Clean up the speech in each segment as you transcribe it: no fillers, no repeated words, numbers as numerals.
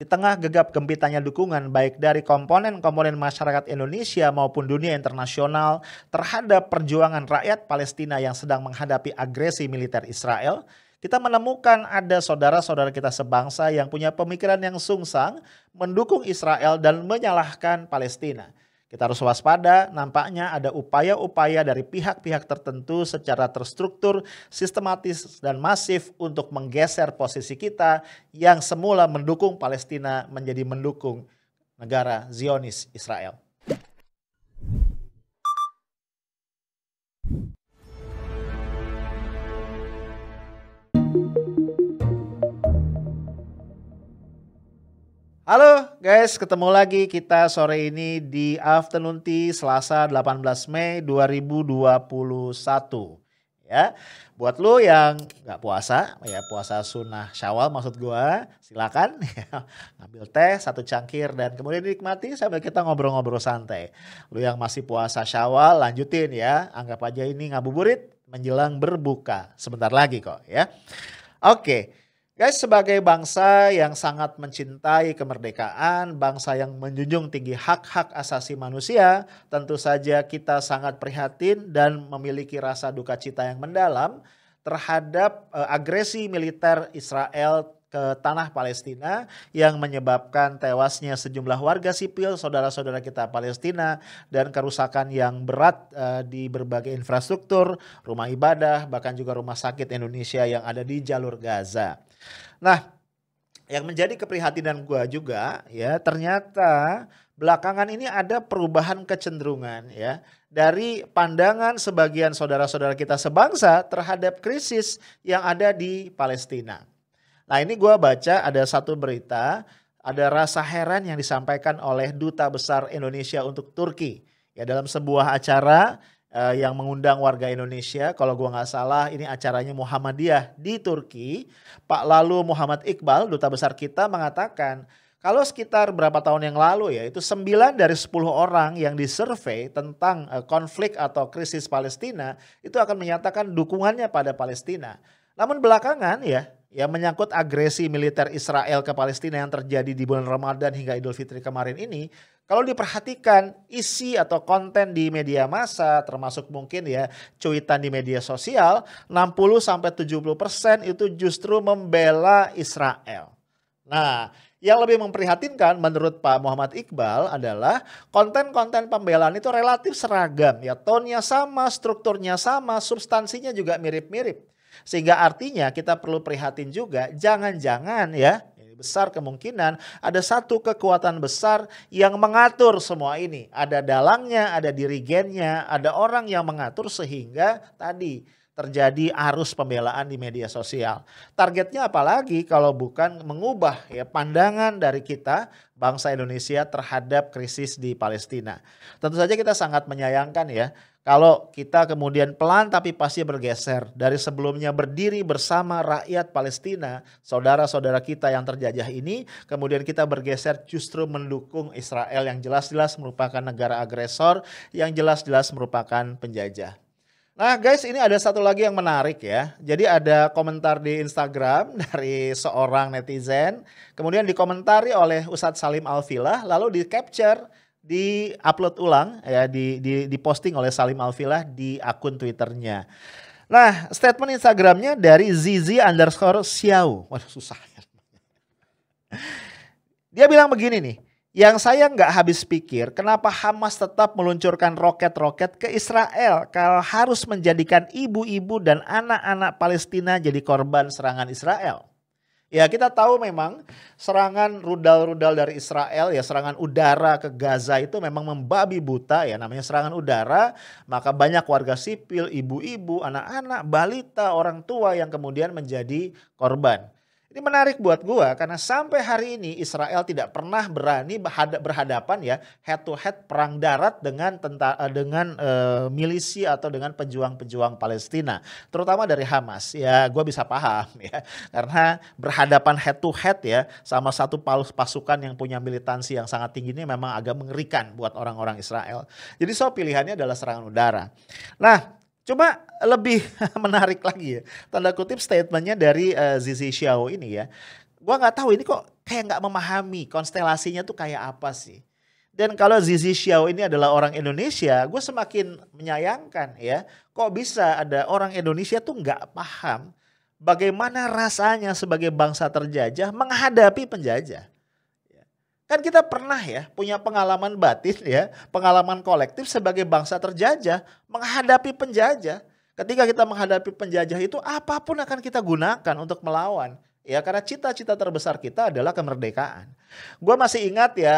Di tengah gegap gempitanya dukungan baik dari komponen-komponen masyarakat Indonesia maupun dunia internasional terhadap perjuangan rakyat Palestina yang sedang menghadapi agresi militer Israel, kita menemukan ada saudara-saudara kita sebangsa yang punya pemikiran yang sungsang, mendukung Israel dan menyalahkan Palestina. Kita harus waspada, nampaknya ada upaya-upaya dari pihak-pihak tertentu secara terstruktur, sistematis, dan masif untuk menggeser posisi kita yang semula mendukung Palestina menjadi mendukung negara Zionis Israel. Halo guys, ketemu lagi kita sore ini di Afternoon Tea Selasa 18 Mei 2021. Ya, buat lo yang nggak puasa, ya puasa sunnah Syawal maksud gua, silakan ya, ngambil teh satu cangkir dan kemudian dinikmati sambil kita ngobrol-ngobrol santai. Lo yang masih puasa Syawal lanjutin ya, anggap aja ini ngabuburit menjelang berbuka sebentar lagi kok ya. Oke. Guys, sebagai bangsa yang sangat mencintai kemerdekaan, bangsa yang menjunjung tinggi hak-hak asasi manusia, tentu saja kita sangat prihatin dan memiliki rasa duka cita yang mendalam terhadap agresi militer Israel ke tanah Palestina yang menyebabkan tewasnya sejumlah warga sipil, saudara-saudara kita Palestina, dan kerusakan yang berat di berbagai infrastruktur, rumah ibadah, bahkan juga rumah sakit Indonesia yang ada di jalur Gaza. Nah, yang menjadi keprihatinan gua juga ya, ternyata belakangan ini ada perubahan kecenderungan ya dari pandangan sebagian saudara-saudara kita sebangsa terhadap krisis yang ada di Palestina. Nah, ini gua baca ada satu berita, ada rasa heran yang disampaikan oleh Duta Besar Indonesia untuk Turki. Ya, dalam sebuah acara yang mengundang warga Indonesia, kalau gua nggak salah ini acaranya Muhammadiyah di Turki. Pak Lalu Muhammad Iqbal, duta besar kita mengatakan kalau sekitar berapa tahun yang lalu ya, itu 9 dari 10 orang yang disurvei tentang konflik atau krisis Palestina itu akan menyatakan dukungannya pada Palestina. Namun belakangan ya menyangkut agresi militer Israel ke Palestina yang terjadi di bulan Ramadan hingga Idul Fitri kemarin ini, kalau diperhatikan isi atau konten di media massa termasuk mungkin ya cuitan di media sosial, 60-70% itu justru membela Israel. Nah, yang lebih memprihatinkan menurut Pak Muhammad Iqbal adalah konten-konten pembelaan itu relatif seragam ya, tone-nya sama, strukturnya sama, substansinya juga mirip-mirip. Sehingga artinya kita perlu prihatin juga, jangan-jangan ya, besar kemungkinan ada satu kekuatan besar yang mengatur semua ini. Ada dalangnya, ada dirigennya, ada orang yang mengatur sehingga tadi terjadi arus pembelaan di media sosial. Targetnya apalagi kalau bukan mengubah ya pandangan dari kita bangsa Indonesia terhadap krisis di Palestina. Tentu saja kita sangat menyayangkan ya kalau kita kemudian pelan tapi pasti bergeser dari sebelumnya berdiri bersama rakyat Palestina, saudara-saudara kita yang terjajah ini, kemudian kita bergeser justru mendukung Israel yang jelas-jelas merupakan negara agresor, yang jelas-jelas merupakan penjajah. Nah guys, ini ada satu lagi yang menarik ya. Jadi ada komentar di Instagram dari seorang netizen, kemudian dikomentari oleh Ustadz Salim Al-Filah, lalu di capture, di upload ulang ya, di posting oleh Salim Al-Filah di akun Twitternya. Nah, statement Instagramnya dari Zizi_Xiao. Waduh, susah ya. Dia bilang begini nih, yang saya nggak habis pikir kenapa Hamas tetap meluncurkan roket-roket ke Israel kalau harus menjadikan ibu-ibu dan anak-anak Palestina jadi korban serangan Israel. Ya kita tahu memang serangan rudal-rudal dari Israel ya, serangan udara ke Gaza itu memang membabi buta ya, namanya serangan udara, maka banyak warga sipil, ibu-ibu, anak-anak, balita, orang tua yang kemudian menjadi korban. Ini menarik buat gua karena sampai hari ini Israel tidak pernah berani berhadapan ya head to head perang darat dengan milisi atau dengan pejuang-pejuang Palestina, terutama dari Hamas. Ya gua bisa paham ya karena berhadapan head to head ya sama satu pasukan yang punya militansi yang sangat tinggi ini memang agak mengerikan buat orang-orang Israel. Jadi pilihannya adalah serangan udara. Nah, cuma lebih menarik lagi ya, tanda kutip statementnya dari Zizi Xiao ini ya. Gua nggak tahu ini kok kayak nggak memahami konstelasinya tuh kayak apa sih. Dan kalau Zizi Xiao ini adalah orang Indonesia, gue semakin menyayangkan ya. Kok bisa ada orang Indonesia tuh nggak paham bagaimana rasanya sebagai bangsa terjajah menghadapi penjajah. Kan kita pernah ya punya pengalaman batin ya, pengalaman kolektif sebagai bangsa terjajah menghadapi penjajah. Ketika kita menghadapi penjajah itu apapun akan kita gunakan untuk melawan. Ya karena cita-cita terbesar kita adalah kemerdekaan. Gue masih ingat ya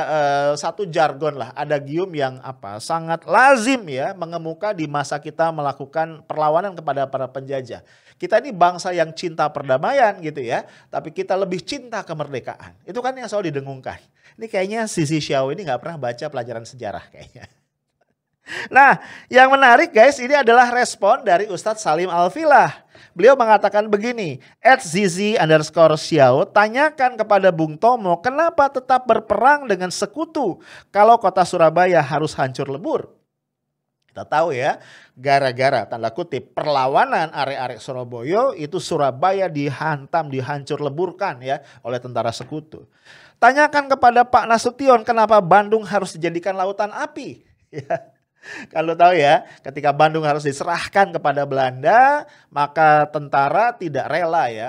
satu jargon lah, adagium yang sangat lazim ya mengemuka di masa kita melakukan perlawanan kepada para penjajah. Kita ini bangsa yang cinta perdamaian gitu ya, tapi kita lebih cinta kemerdekaan. Itu kan yang selalu didengungkan. Ini kayaknya Zizi Xiao ini nggak pernah baca pelajaran sejarah kayaknya. Nah, yang menarik guys, ini adalah respon dari Ustadz Salim Al-Filah. Beliau mengatakan begini, @zizi_xiao tanyakan kepada Bung Tomo kenapa tetap berperang dengan sekutu kalau kota Surabaya harus hancur lebur. Kita tahu ya, gara-gara tanda kutip perlawanan arek-arek Surabaya itu Surabaya dihantam, dihancur leburkan ya oleh tentara sekutu. Tanyakan kepada Pak Nasution kenapa Bandung harus dijadikan lautan api. Ya. Kalau tahu ya, ketika Bandung harus diserahkan kepada Belanda, maka tentara tidak rela ya,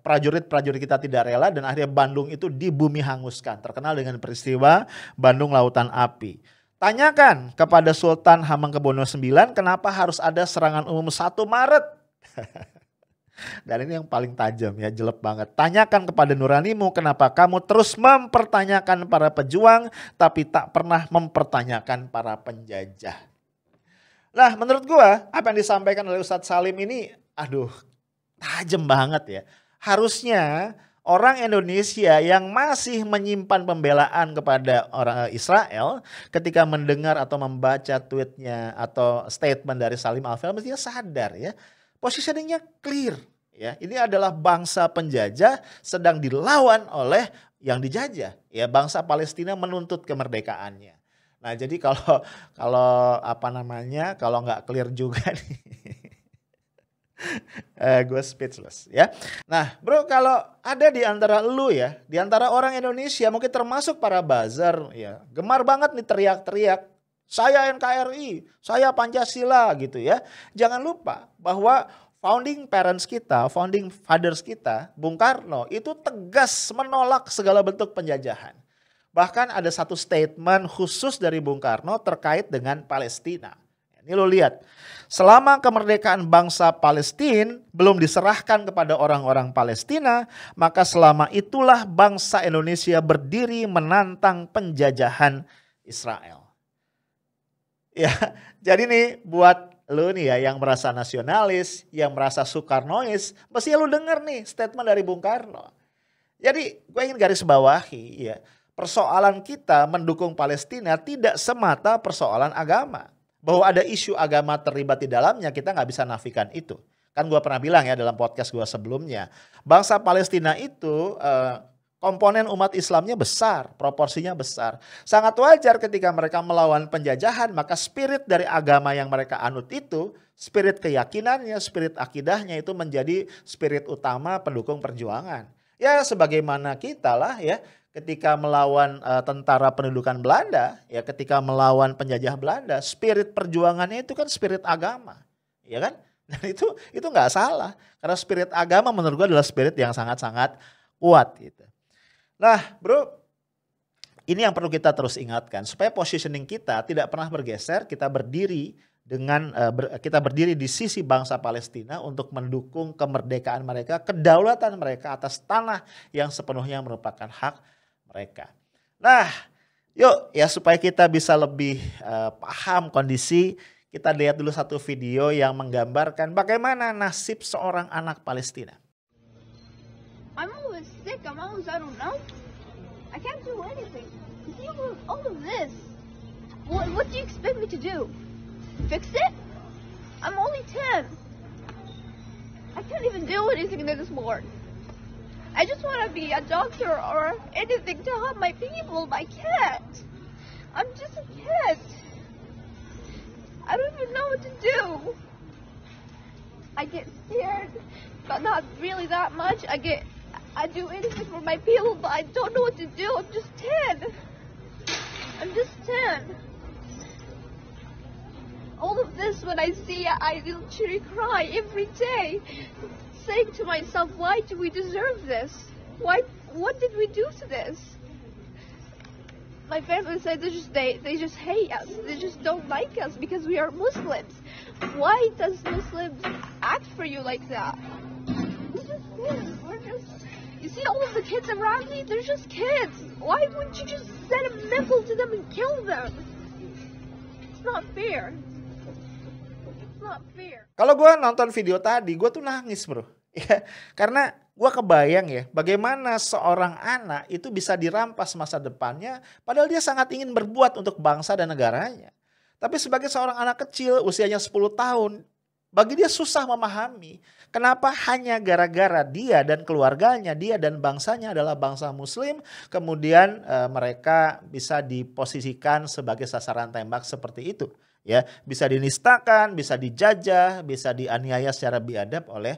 prajurit-prajurit kita tidak rela dan akhirnya Bandung itu dibumi hanguskan. Terkenal dengan peristiwa Bandung Lautan Api. Tanyakan kepada Sultan Hamengkubuwono IX kenapa harus ada serangan umum 1 Maret. Dan ini yang paling tajam ya, jelek banget. Tanyakan kepada nuranimu kenapa kamu terus mempertanyakan para pejuang tapi tak pernah mempertanyakan para penjajah. Nah menurut gua apa yang disampaikan oleh Ustadz Salim ini tajam banget ya. Harusnya orang Indonesia yang masih menyimpan pembelaan kepada orang Israel ketika mendengar atau membaca tweetnya atau statement dari Salim Al-Filah mestinya sadar ya. Positioningnya clear ya. Ini adalah bangsa penjajah sedang dilawan oleh yang dijajah. Ya, bangsa Palestina menuntut kemerdekaannya. Nah, jadi kalau nggak clear juga nih. Gue speechless ya. Nah, bro, kalau ada di antara lu ya, di antara orang Indonesia mungkin termasuk para buzzer ya, gemar banget nih teriak-teriak saya NKRI, saya Pancasila gitu ya. Jangan lupa bahwa founding parents kita, founding fathers kita, Bung Karno itu tegas menolak segala bentuk penjajahan. Bahkan ada satu statement khusus dari Bung Karno terkait dengan Palestina. Ini lo lihat, selama kemerdekaan bangsa Palestina belum diserahkan kepada orang-orang Palestina, maka selama itulah bangsa Indonesia berdiri menantang penjajahan Israel. Ya, jadi nih buat lu nih ya yang merasa nasionalis, yang merasa Soekarnois, mesti lu denger nih statement dari Bung Karno. Jadi gue ingin garis bawahi ya, persoalan kita mendukung Palestina tidak semata persoalan agama. Bahwa ada isu agama terlibat di dalamnya kita nggak bisa nafikan itu. Kan gue pernah bilang ya dalam podcast gue sebelumnya, bangsa Palestina itu komponen umat Islamnya besar, proporsinya besar. Sangat wajar ketika mereka melawan penjajahan, maka spirit dari agama yang mereka anut itu, spirit keyakinannya, spirit akidahnya itu menjadi spirit utama pendukung perjuangan. Ya sebagaimana kita lah ya, ketika melawan tentara pendudukan Belanda, ya ketika melawan penjajah Belanda, spirit perjuangannya itu kan spirit agama, ya kan? Dan itu nggak salah, karena spirit agama menurut gue adalah spirit yang sangat-sangat kuat gitu. Nah bro, ini yang perlu kita terus ingatkan supaya positioning kita tidak pernah bergeser. Kita berdiri kita berdiri di sisi bangsa Palestina untuk mendukung kemerdekaan mereka, kedaulatan mereka atas tanah yang sepenuhnya merupakan hak mereka. Nah, yuk ya supaya kita bisa lebih paham kondisi, kita lihat dulu satu video yang menggambarkan bagaimana nasib seorang anak Palestina. I'm always sick. I'm always, I don't know. I can't do anything. See all of this. What do you expect me to do? Fix it? I'm only 10. I can't even do anything this morning. I just want to be a doctor or anything to help my people, but I can't. I'm just a kid. I don't even know what to do. I get scared, but not really that much. I get I'd do anything for my people, but I don't know what to do. I'm just 10. I'm just 10. All of this, when I see it, I literally cry every day, saying to myself, why do we deserve this? What did we do to this? My family said they just hate us. They just don't like us because we are Muslims. Why does Muslims act for you like that? We're just kids. You see all of the kids around me? They're just kids. Why wouldn't you just send a missile to them and kill them? It's not fair. It's not fair. Kalau gue nonton video tadi, gue tuh nangis bro. Ya, karena gue kebayang ya bagaimana seorang anak itu bisa dirampas masa depannya padahal dia sangat ingin berbuat untuk bangsa dan negaranya. Tapi sebagai seorang anak kecil usianya 10 tahun, bagi dia susah memahami kenapa hanya gara-gara dia dan keluarganya, dia dan bangsanya adalah bangsa muslim, kemudian mereka bisa diposisikan sebagai sasaran tembak seperti itu. Ya, bisa dinistakan, bisa dijajah, bisa dianiaya secara biadab oleh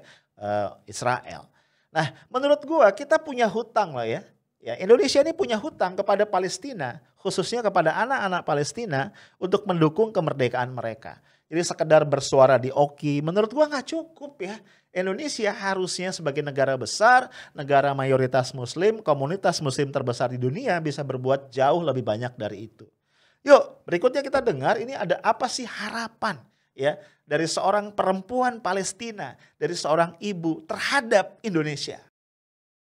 Israel. Nah, menurut gua kita punya hutang lah ya. Ya, Indonesia ini punya hutang kepada Palestina, khususnya kepada anak-anak Palestina untuk mendukung kemerdekaan mereka. Jadi sekedar bersuara di OKI, menurut gua nggak cukup ya. Indonesia harusnya sebagai negara besar, negara mayoritas muslim, komunitas muslim terbesar di dunia bisa berbuat jauh lebih banyak dari itu. Yuk, berikutnya kita dengar ini ada apa sih harapan ya dari seorang perempuan Palestina, dari seorang ibu terhadap Indonesia.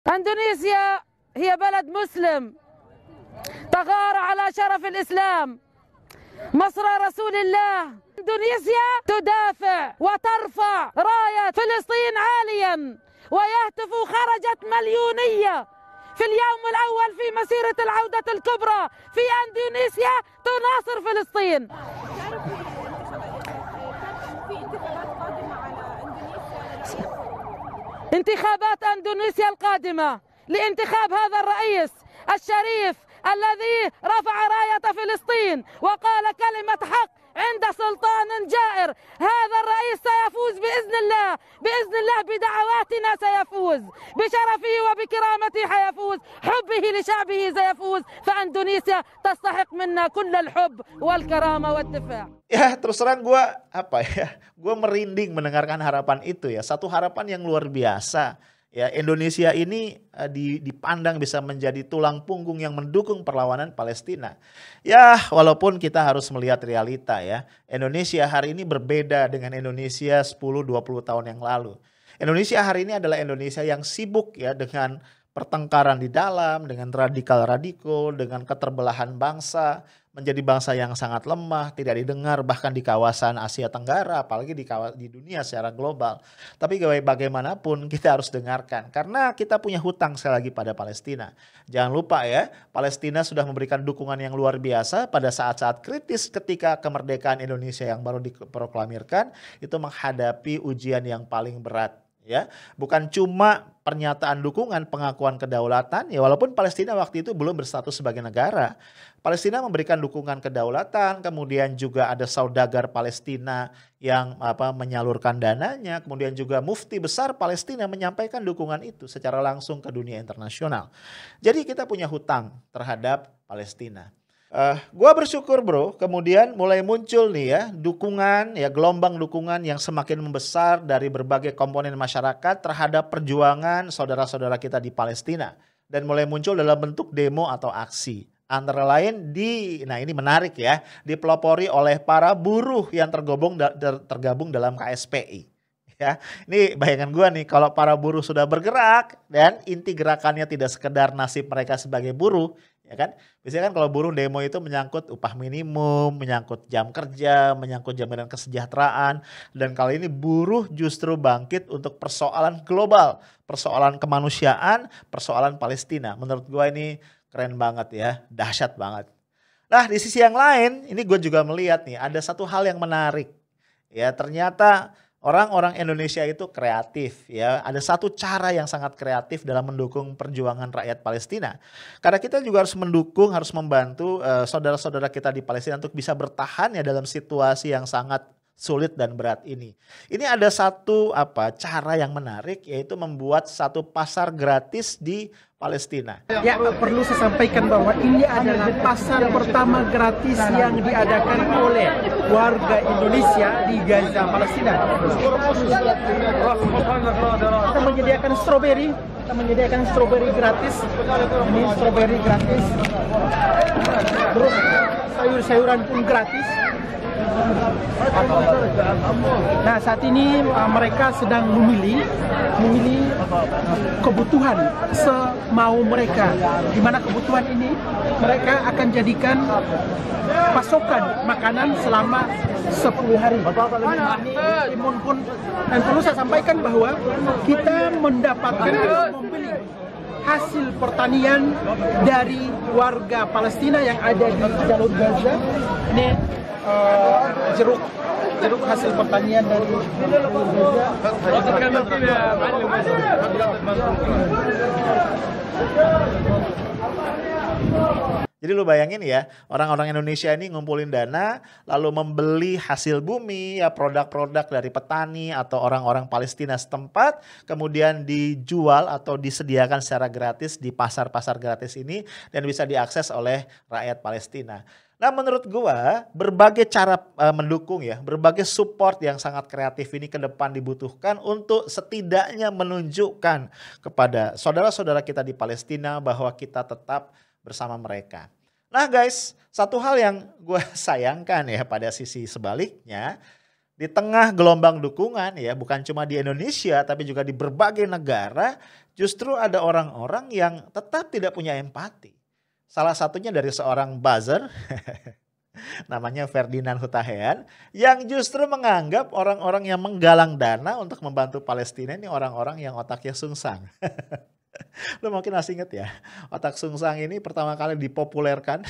Indonesia هي بلد مسلم تغار على شرف الإسلام مصر رسول الله إندونيسيا تدافع وترفع راية فلسطين عاليا ويهتف خرجت مليونية في اليوم الأول في مسيرة العودة الكبرى في إندونيسيا تناصر فلسطين. انتخابات اندونيسيا القادمة لانتخاب هذا الرئيس الشريف الذي رفع راية فلسطين وقال كلمة حق عند سلطان جائر. هذا الرئيس سيفوز بإذن الله بدعواتنا سيفوز، بشرفه وبكرامته سيفوز، حبه لشعبه سيفوز، فاندونيسيا تستحق منا كل الحب والكرامة والدفاع. Ya terus terang gue merinding mendengarkan harapan itu ya. Satu harapan yang luar biasa. Ya, Indonesia ini dipandang bisa menjadi tulang punggung yang mendukung perlawanan Palestina. Ya, walaupun kita harus melihat realita ya. Indonesia hari ini berbeda dengan Indonesia 10-20 tahun yang lalu. Indonesia hari ini adalah Indonesia yang sibuk ya dengan pertengkaran di dalam, dengan radikal-radikal, dengan keterbelahan bangsa, menjadi bangsa yang sangat lemah, tidak didengar bahkan di kawasan Asia Tenggara, apalagi di dunia secara global. Tapi bagaimanapun kita harus dengarkan, karena kita punya hutang sekali lagi pada Palestina. Jangan lupa ya, Palestina sudah memberikan dukungan yang luar biasa pada saat-saat kritis ketika kemerdekaan Indonesia yang baru diproklamirkan, itu menghadapi ujian yang paling berat. Ya, bukan cuma pernyataan dukungan pengakuan kedaulatan ya, walaupun Palestina waktu itu belum berstatus sebagai negara. Palestina memberikan dukungan kedaulatan, kemudian juga ada saudagar Palestina yang menyalurkan dananya, kemudian juga mufti besar Palestina menyampaikan dukungan itu secara langsung ke dunia internasional. Jadi kita punya hutang terhadap Palestina. Gua bersyukur bro, kemudian mulai muncul nih ya dukungan ya, gelombang dukungan yang semakin membesar dari berbagai komponen masyarakat terhadap perjuangan saudara-saudara kita di Palestina, dan mulai muncul dalam bentuk demo atau aksi. Antara lain nah ini menarik ya, dipelopori oleh para buruh yang tergabung dalam KSPI. Ya, ini bayangan gua nih, kalau para buruh sudah bergerak dan inti gerakannya tidak sekedar nasib mereka sebagai buruh, ya kan? Biasanya kan kalau buruh demo itu menyangkut upah minimum, menyangkut jam kerja, menyangkut jaminan kesejahteraan, dan kali ini buruh justru bangkit untuk persoalan global, persoalan kemanusiaan, persoalan Palestina. Menurut gua ini keren banget ya, dahsyat banget. Nah, di sisi yang lain, ini gue juga melihat nih ada satu hal yang menarik. Ya, ternyata orang-orang Indonesia itu kreatif ya. Ada satu cara yang sangat kreatif dalam mendukung perjuangan rakyat Palestina. Karena kita juga harus mendukung, harus membantu saudara-saudara kita di Palestina untuk bisa bertahan ya dalam situasi yang sangat sulit dan berat ini. Ini ada satu cara yang menarik, yaitu membuat satu pasar gratis di Palestina. Ya, perlu saya sampaikan bahwa ini adalah pasar pertama gratis yang diadakan oleh warga Indonesia di Gaza, Palestina. Kita menyediakan stroberi gratis. Ini stroberi gratis. Terus sayur-sayuran pun gratis. Nah, saat ini mereka sedang memilih kebutuhan semau mereka. Di mana kebutuhan ini mereka akan jadikan pasokan makanan selama 10 hari. Imun pun, dan perlu saya sampaikan bahwa kita mendapatkan membeli hasil pertanian dari warga Palestina yang ada di jalur Gaza. Ini jeruk hasil pertanian dari Gaza. Jadi lu bayangin ya, orang-orang Indonesia ini ngumpulin dana, lalu membeli hasil bumi, ya produk-produk dari petani atau orang-orang Palestina setempat, kemudian dijual atau disediakan secara gratis di pasar-pasar gratis ini dan bisa diakses oleh rakyat Palestina. Nah, menurut gua berbagai cara mendukung ya, berbagai support yang sangat kreatif ini ke depan dibutuhkan untuk setidaknya menunjukkan kepada saudara-saudara kita di Palestina bahwa kita tetap bersama mereka. Nah guys, satu hal yang gue sayangkan ya pada sisi sebaliknya, di tengah gelombang dukungan ya, bukan cuma di Indonesia tapi juga di berbagai negara, justru ada orang-orang yang tetap tidak punya empati. Salah satunya dari seorang buzzer, namanya Ferdinand Hutahian, yang justru menganggap orang-orang yang menggalang dana untuk membantu Palestina ini orang-orang yang otaknya sungsang. Lu mungkin masih inget ya, otak sungsang ini pertama kali dipopulerkan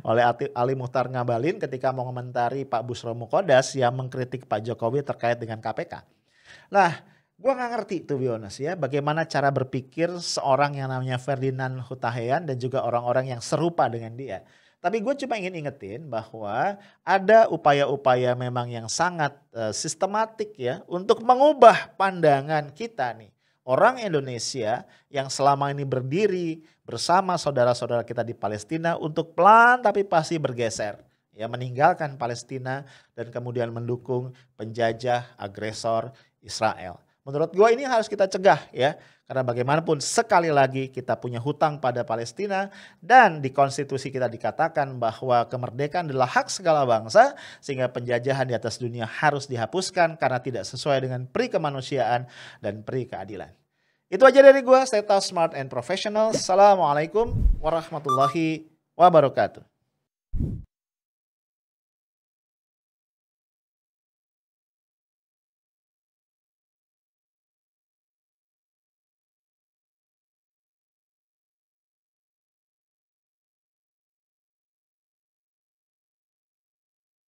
oleh Ali Muchtar Ngabalin ketika mau mengomentari Pak Bushro Muqaddas yang mengkritik Pak Jokowi terkait dengan KPK. Nah, gue gak ngerti to be honest ya, bagaimana cara berpikir seorang yang namanya Ferdinand Hutahian dan juga orang-orang yang serupa dengan dia. Tapi gue cuma ingin ingetin bahwa ada upaya-upaya memang yang sangat sistematik ya untuk mengubah pandangan kita nih. Orang Indonesia yang selama ini berdiri bersama saudara-saudara kita di Palestina untuk pelan tapi pasti bergeser. Ya, meninggalkan Palestina dan kemudian mendukung penjajah agresor Israel. Menurut gue ini harus kita cegah ya. Karena bagaimanapun sekali lagi kita punya hutang pada Palestina dan di konstitusi kita dikatakan bahwa kemerdekaan adalah hak segala bangsa sehingga penjajahan di atas dunia harus dihapuskan karena tidak sesuai dengan pri kemanusiaan dan pri keadilan. Itu aja dari gue, stay tough, smart and professional. Assalamualaikum warahmatullahi wabarakatuh.